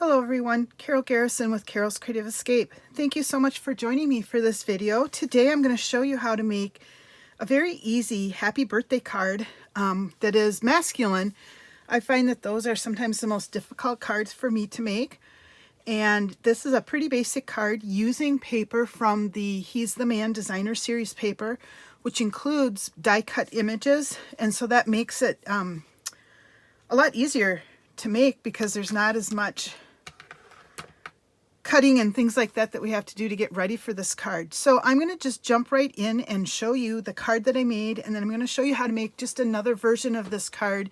Hello everyone, Carol Garrison with Carol's Creative Escape. Thank you so much for joining me for this video. Today I'm going to show you how to make a very easy happy birthday card that is masculine. I find that those are sometimes the most difficult cards for me to make. And this is a pretty basic card using paper from the He's the Man Designer Series paper, which includes die cut images. And so that makes it a lot easier to make because there's not as much cutting and things like that that we have to do to get ready for this card. So I'm going to just jump right in and show you the card that I made, and then I'm going to show you how to make just another version of this card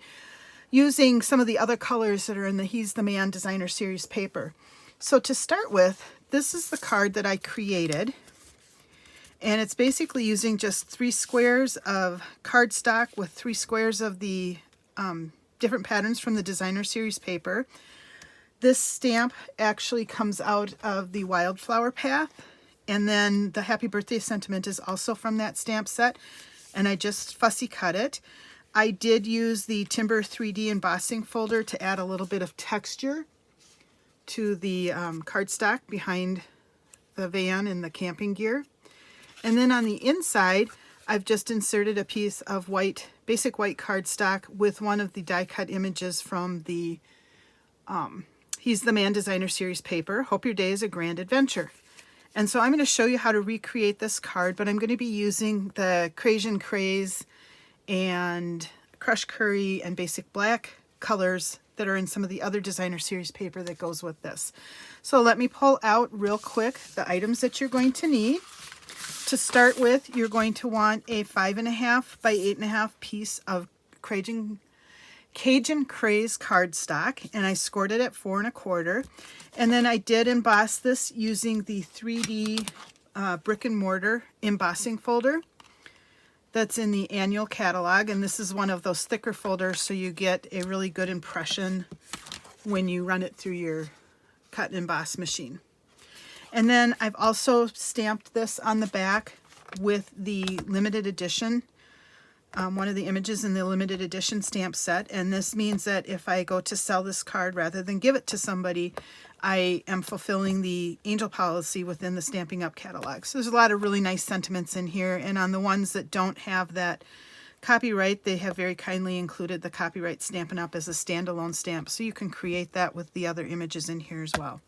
using some of the other colors that are in the He's the Man Designer Series paper. So to start with, this is the card that I created, and it's basically using just 3 squares of cardstock with 3 squares of the different patterns from the Designer Series paper. This stamp actually comes out of the Wildflower Path, and then the Happy Birthday sentiment is also from that stamp set, and I just fussy cut it. I did use the Timber 3D embossing folder to add a little bit of texture to the cardstock behind the van and the camping gear. And then on the inside, I've just inserted a piece of white, basic white cardstock with one of the die cut images from the He's the Man Designer Series paper. Hope your day is a grand adventure. And so I'm going to show you how to recreate this card, but I'm going to be using the Crayon Craze and Crushed Curry and Basic Black colors that are in some of the other Designer Series paper that goes with this. So let me pull out real quick the items that you're going to need. To start with, you're going to want a 5.5 by 8.5 piece of Cajun Craze cardstock, and I scored it at 4 1/4. And then I did emboss this using the 3D brick and mortar embossing folder that's in the annual catalog, and this is one of those thicker folders so you get a really good impression when you run it through your cut and emboss machine. And then I've also stamped this on the back with the limited edition, one of the images in the limited edition stamp set. And this means that if I go to sell this card rather than give it to somebody, I am fulfilling the angel policy within the Stampin' Up! Catalog. So there's a lot of really nice sentiments in here. And on the ones that don't have that copyright, they have very kindly included the copyright Stampin' Up! As a standalone stamp. So you can create that with the other images in here as well.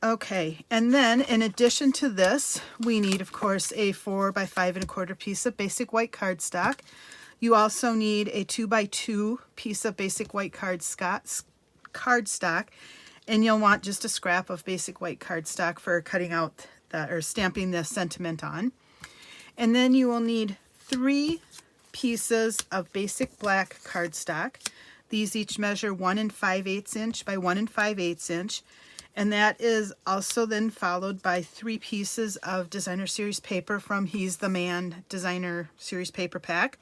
Okay, and then in addition to this, we need, of course, a 4 by 5 1/4 piece of basic white cardstock. You also need a 2 by 2 piece of basic white cardstock, and you'll want just a scrap of basic white cardstock for cutting out that or stamping the sentiment on. And then you will need 3 pieces of basic black cardstock. These each measure 1 5/8 inch by 1 5/8 inch. And that is also then followed by 3 pieces of Designer Series paper from He's the Man Designer Series paper pack.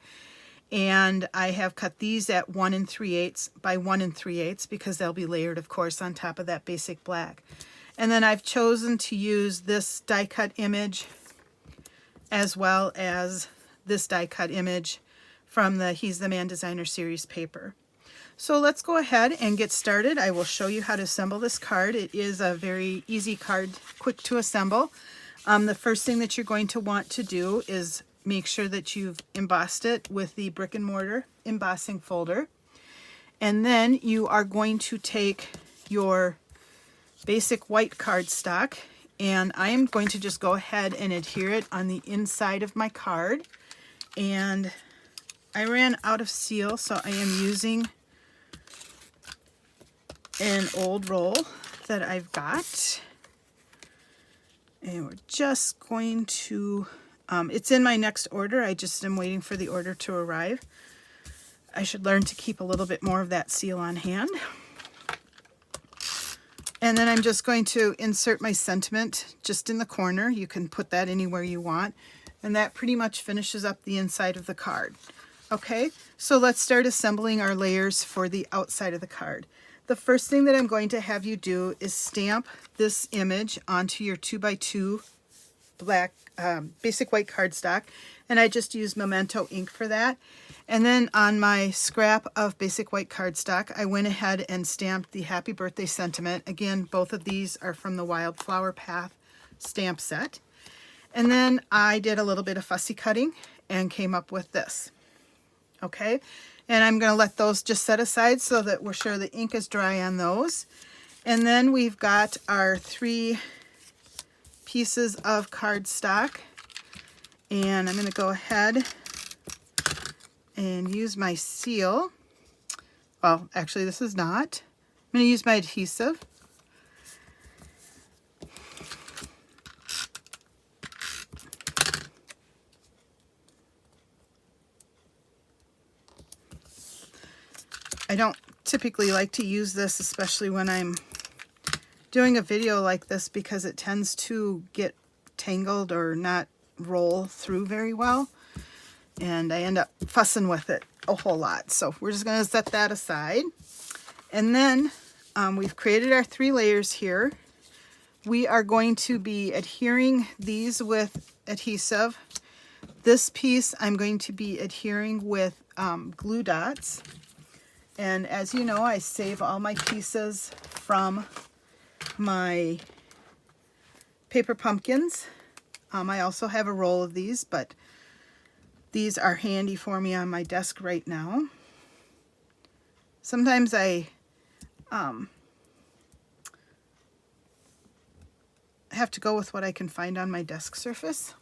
And I have cut these at 1 3/8 by 1 3/8 because they'll be layered, of course, on top of that basic black. And then I've chosen to use this die cut image as well as this die cut image from the He's the Man Designer Series paper. So let's go ahead and get started. I will show you how to assemble this card. It is a very easy card, quick to assemble. The first thing that you're going to want to do is make sure that you've embossed it with the brick and mortar embossing folder. And then you are going to take your basic white cardstock, and I am going to just go ahead and adhere it on the inside of my card. And I ran out of seal, so I am using an old roll that I've got, and we're just going to it's in my next order. I just am waiting for the order to arrive. I should learn to keep a little bit more of that seal on hand. And then I'm just going to insert my sentiment just in the corner. You can put that anywhere you want, and that pretty much finishes up the inside of the card. Okay, so let's start assembling our layers for the outside of the card. The first thing that I'm going to have you do is stamp this image onto your 2 by 2 black basic white cardstock, and I just used Memento ink for that. And then on my scrap of basic white cardstock, I went ahead and stamped the Happy Birthday sentiment. Again, both of these are from the Wildflower Path stamp set. And then I did a little bit of fussy cutting and came up with this. Okay, and I'm going to let those just set aside so that we're sure the ink is dry on those. And then we've got our 3 pieces of cardstock, and I'm going to go ahead and use my seal. Well, actually this is not. I'm going to use my adhesive. I don't typically like to use this, especially when I'm doing a video like this, because it tends to get tangled or not roll through very well, and I end up fussing with it a whole lot. So we're just going to set that aside. And then we've created our 3 layers here. We are going to be adhering these with adhesive. This piece I'm going to be adhering with glue dots. And as you know, I save all my pieces from my paper pumpkins. I also have a roll of these, but these are handy for me on my desk right now. Sometimes I have to go with what I can find on my desk surface,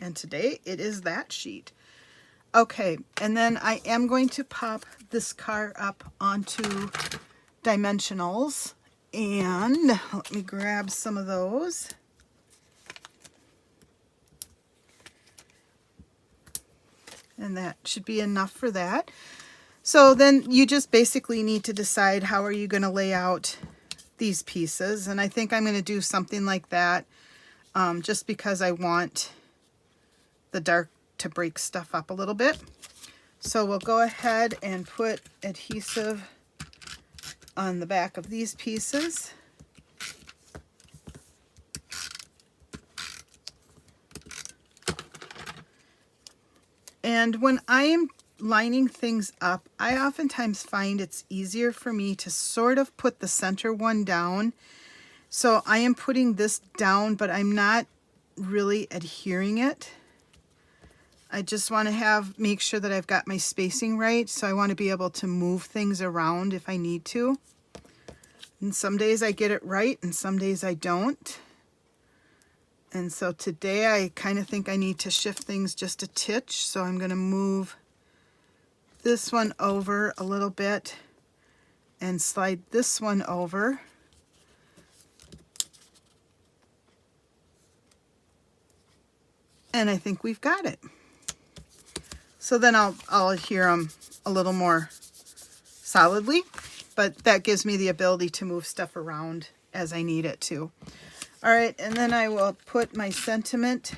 and today it is that sheet. Okay, and then I am going to pop this card up onto dimensionals, and let me grab some of those. And that should be enough for that. So then you just basically need to decide how are you going to lay out these pieces, and I think I'm going to do something like that just because I want the dark to break stuff up a little bit. So we'll go ahead and put adhesive on the back of these pieces. And when I am lining things up, I oftentimes find it's easier for me to sort of put the center one down. So I am putting this down, but I'm not really adhering it. I just want to make sure that I've got my spacing right, so I want to be able to move things around if I need to. And some days I get it right, and some days I don't. And so today I kind of think I need to shift things just a titch, so I'm going to move this one over a little bit and slide this one over. And I think we've got it. So then I'll adhere them a little more solidly, but that gives me the ability to move stuff around as I need it to. All right, and then I will put my sentiment.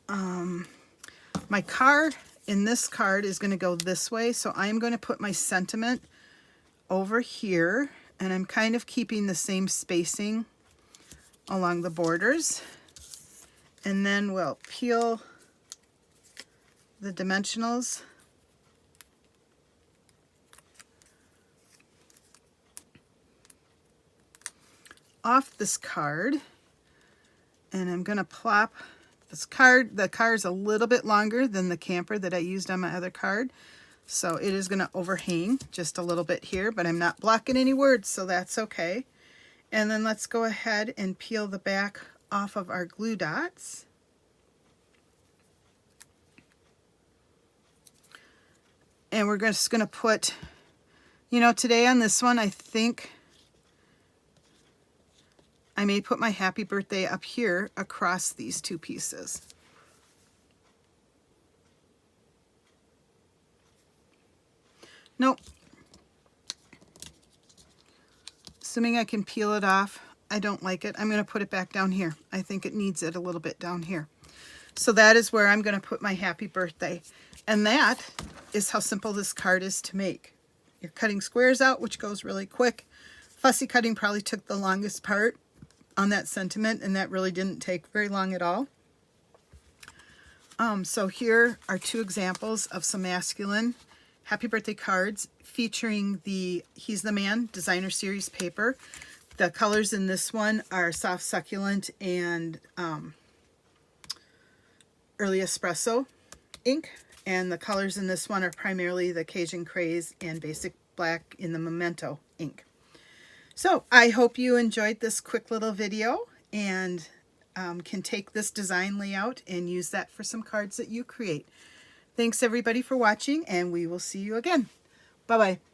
My card in this card is going to go this way, so I'm going to put my sentiment over here, and I'm kind of keeping the same spacing along the borders. And then we'll peel the dimensionals off this card, and I'm going to plop this card. The card is a little bit longer than the camper that I used on my other card, so it is going to overhang just a little bit here, but I'm not blocking any words, so that's okay. And then let's go ahead and peel the back off of our glue dots. And we're just going to put, you know, today on this one, I think I may put my happy birthday up here across these 2 pieces. Nope. Assuming I can peel it off, I don't like it. I'm going to put it back down here. I think it needs it a little bit down here. So that is where I'm going to put my happy birthday. And that is how simple this card is to make. You're cutting squares out, which goes really quick. Fussy cutting probably took the longest part on that sentiment, and that really didn't take very long at all. So here are two examples of some masculine happy birthday cards featuring the He's the Man designer series paper. The colors in this one are soft succulent and early espresso ink, and the colors in this one are primarily the Cajun Craze and basic black in the Memento ink. So I hope you enjoyed this quick little video and can take this design layout and use that for some cards that you create. Thanks everybody for watching, and we will see you again. Bye-bye.